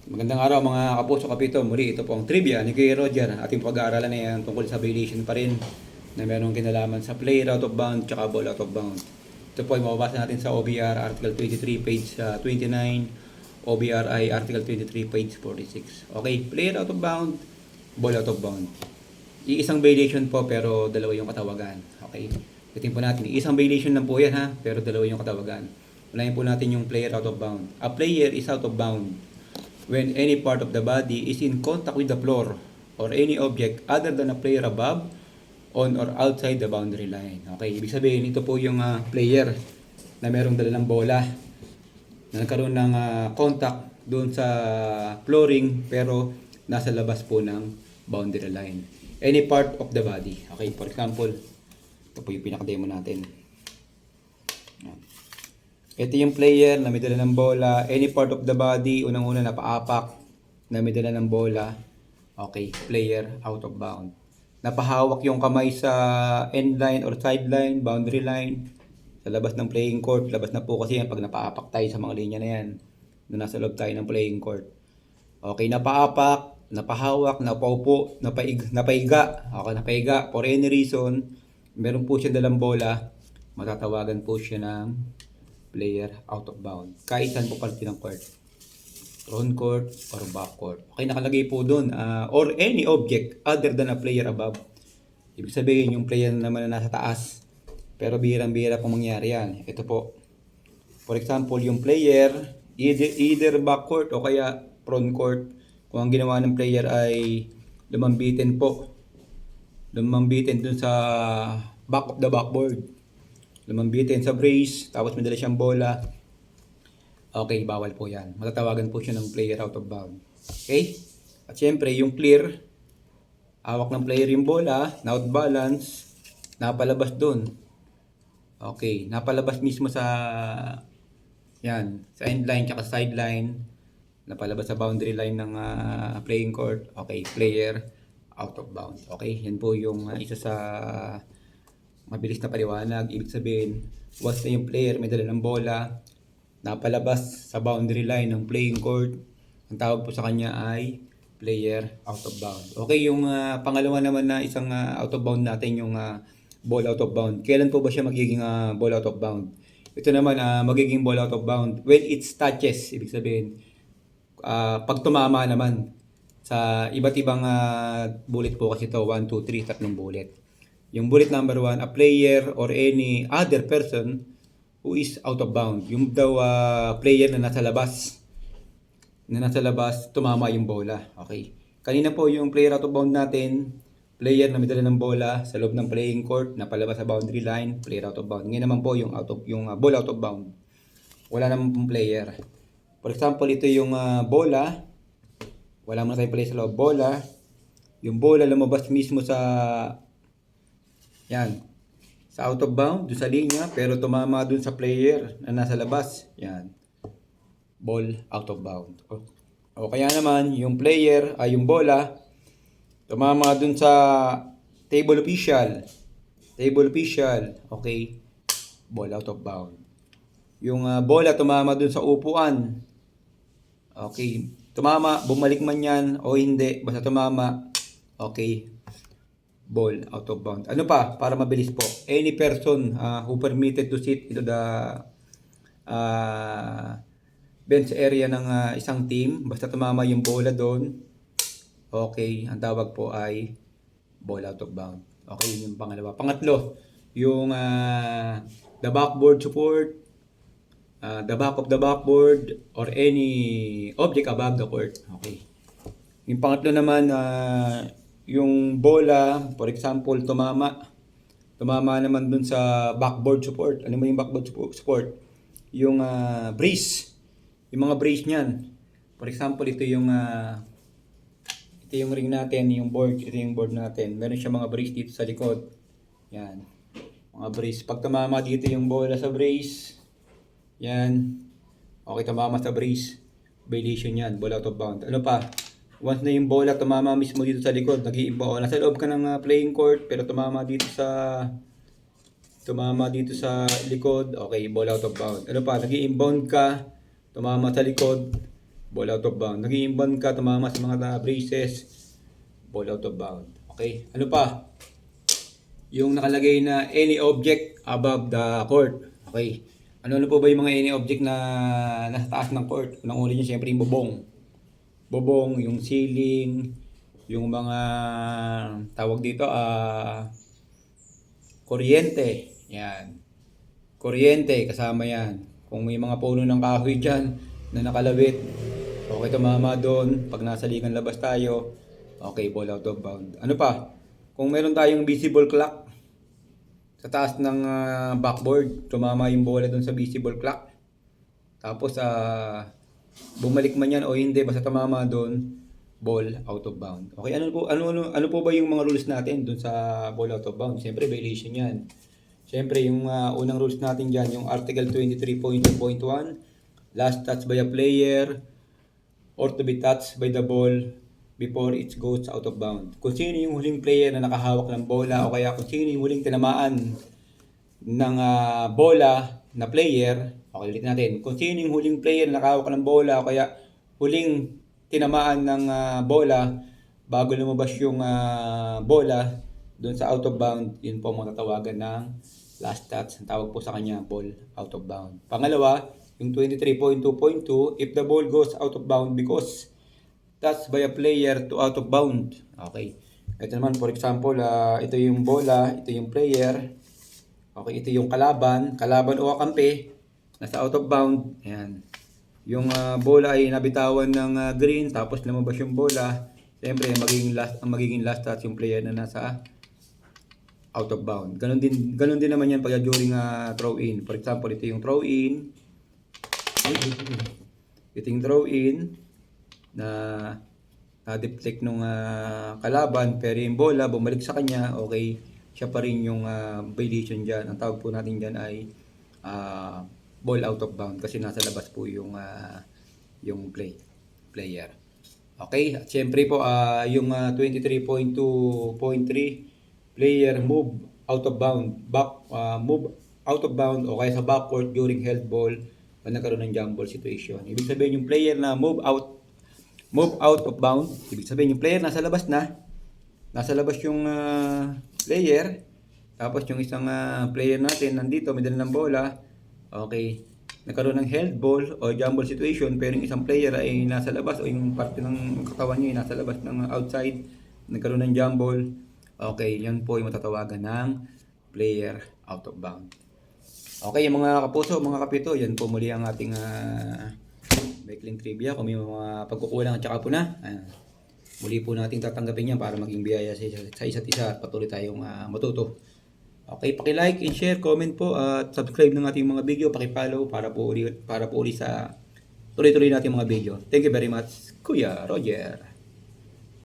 Magandang araw mga kapuso kapito. Muli ito po ang trivia ni Kuya Roger. Ating pag-aaralan na yan tungkol sa violation pa rin na merong kinalaman sa player out of bound tsaka ball out of bound. Ito po ay mababasa natin sa OBR Article 23 page 29, OBRI Article 23 page 46. Okay, player out of bound, ball out of bound. Iisang violation po pero dalawa yung katawagan. Okay, tingnan po natin. Isang violation lang po yan ha, pero dalawa yung katawagan. Unahin po natin yung player out of bound. A player is out of bound when any part of the body is in contact with the floor or any object other than a player above, on or outside the boundary line. Okay, ibig sabihin ito po yung player na merong dala ng bola na nagkaroon ng contact doon sa flooring pero nasa labas po ng boundary line. Any part of the body. Okay, for example, ito po yung pinaka-demo natin. Ito yung player na may dala ng bola, any part of the body, unang-una napaapak na may dala ng bola. Okay, player out of bound. Napahawak yung kamay sa end line or sideline, boundary line, sa labas ng playing court. Labas na po kasi yan pag napaapak tayo sa mga linya na yan, na nasa loob tayo ng playing court. Okay, napaapak, napahawak, napaupo, napaiga. Okay, napaiga. For any reason, meron po siya dalang bola, matatawagan po siya ng player out of bound. Kahit saan po parte ng court. Front court or back court. Okay, nakalagay po doon. Or any object other than a player above. Ibig sabihin, yung player naman na nasa taas. Pero bihirang-bihira pong mangyari yan. Ito po. For example, yung player, either back court o kaya front court. Kung ang ginawa ng player ay lumambitin po. Lumambitin dun sa back of the backboard. Lumambitin sa brace, tapos may dala siyang bola. Okay, bawal po yan. Matatawagan po siya ng player out of bound. Okay? At syempre, yung clear, hawak ng player yung bola, na out balance, napalabas dun. Okay, napalabas mismo sa yan, sa end line tsaka sideline, napalabas sa boundary line ng playing court. Okay, player out of bound. Okay, yan po yung isa sa mabilis na paliwanag. Ibig sabihin, once na yung player may dala ng bola, napalabas sa boundary line ng playing court, ang tawag po sa kanya ay player out of bound. Okay, yung pangalawa naman na isang out of bound natin, yung ball out of bound. Kailan po ba siya magiging ball out of bound? Ito naman, magiging ball out of bound when it touches. Ibig sabihin, pag tumama naman sa iba't ibang bullet po kasi ito, 1, 2, 3, tatlong bullet. Yung bullet number 1, a player or any other person who is out of bound. Yung daw player na nasa labas, tumama yung bola. Okay. Kanina po yung player out of bound natin, player na may dala ng bola sa loob ng playing court, napalabas sa boundary line, player out of bound. Ngayon naman po yung ball out of bound. Wala naman pong player. For example, ito yung bola. Wala mo na tayong player sa loob. Bola. Yung bola lumabas mismo sa yan, sa out of bound, doon sa linya, pero tumama doon sa player na nasa labas. Yan, ball out of bound. O kaya naman, yung player, ay yung bola, tumama doon sa table official. Table official, okay, ball out of bound. Yung bola tumama doon sa upuan. Okay, tumama, bumalik man yan o hindi, basta tumama, okay, ball out of bound. Ano pa, para mabilis po, any person who permitted to sit into the bench area ng isang team, basta tumama yung bola doon, okay, ang tawag po ay ball out of bound. Okay, yun yung pangalawa. Pangatlo, yung the backboard support, the back of the backboard, or any object above the court. Okay. Yung pangatlo naman, yung bola, for example, tumama naman dun sa backboard support. Ano mo yung backboard support? Yung brace. Yung mga brace niyan. For example, ito yung ring natin, yung board. Ito yung board natin. Meron siya mga brace dito sa likod. Yan. Mga brace. Pag tumama dito yung bola sa brace, yan. Okay, tumama sa brace. Violation yan. Ball out of bound. Ano pa? Once na yung bola tumama mismo dito sa likod, nag-iiba, nasa loob ka ng playing court pero tumama dito sa likod, okay, ball out of bound. Ano pa, nag-i-inbound ka, tumama sa likod, ball out of bound. Nag-iimban ka, tumama sa mga braces, ball out of bound. Okay, ano pa? Yung nakalagay na any object above the court. Okay, ano po ba yung mga any object na nasa taas ng court? Unang-una niyo siyempre yung bubong, yung ceiling, yung mga tawag dito, kuryente. Yan. Kuryente, kasama yan. Kung may mga puno ng kahoy dyan na nakalawit, okay tumama doon. Pag nasa ligan labas tayo, okay, ball out of bound. Ano pa? Kung meron tayong visible clock sa taas ng backboard, tumama yung bola doon sa visible clock. Tapos, bumalik man yan o hindi, basta tumama doon, ball out of bound. Okay, ano po ba yung mga rules natin doon sa ball out of bound? Siyempre, violation yan. Siyempre, yung unang rules natin dyan, yung Article 23.2.1, last touch by a player or to be touched by the ball before it goes out of bound. Kung sino yung huling player na nakahawak ng bola o kaya kung sino yung huling tinamaan ng bola na player, okay, ulit natin. Kung sino yung huling player na nakahawak ng bola o kaya huling tinamaan ng bola bago lumabas yung bola doon sa out of bound, yun po matatawagan ng last touch. Ang tawag po sa kanya, ball out of bound. Pangalawa, yung 23.2.2, if the ball goes out of bound because touched by a player to out of bound. Okay. Ito naman, for example, ito yung bola, ito yung player. Okay, ito yung kalaban o kakampi, nasa out of bound. Ayan. Yung bola ay nabitawan ng green, tapos lumabas yung bola. Siyempre, ang magiging last touch yung player na nasa out of bound. Ganon din naman yan pag during throw in. For example, ito yung throw in. Ito yung throw in na na-deflect nung kalaban, pero yung bola bumalik sa kanya, okay, siya pa rin yung violation dyan. Ang tawag po natin dyan ay ball out of bound kasi nasa labas po yung player. Okay, at syempre po yung 23.2.3, player move out of bound, move out of bound o kaya sa backcourt during held ball pag nagkaroon ng jump ball situation. Ibig sabihin yung player na move out of bound, ibig sabihin yung player nasa labas yung player, tapos yung isang player natin nandito, may dala ng bola, okay, nagkaroon ng held ball o jump ball situation, pero yung isang player ay nasa labas o yung parte ng katawan niya ay nasa labas ng outside, nagkaroon ng jump ball, okay, yan po yung matatawagan ng player out of bound. Okay, mga kapuso, mga kapito, yan po muli ang ating Backling trivia. Kung may mga pagkukulang at saka po na, muli po natin tatanggapin yan para maging biyaya sa isa't isa at patuloy tayong matuto. Okay, paki-like and share, comment po at subscribe ng ating mga video, paki-follow para po uli sa tuloy-tuloy nating mga video. Thank you very much, Kuya Roger.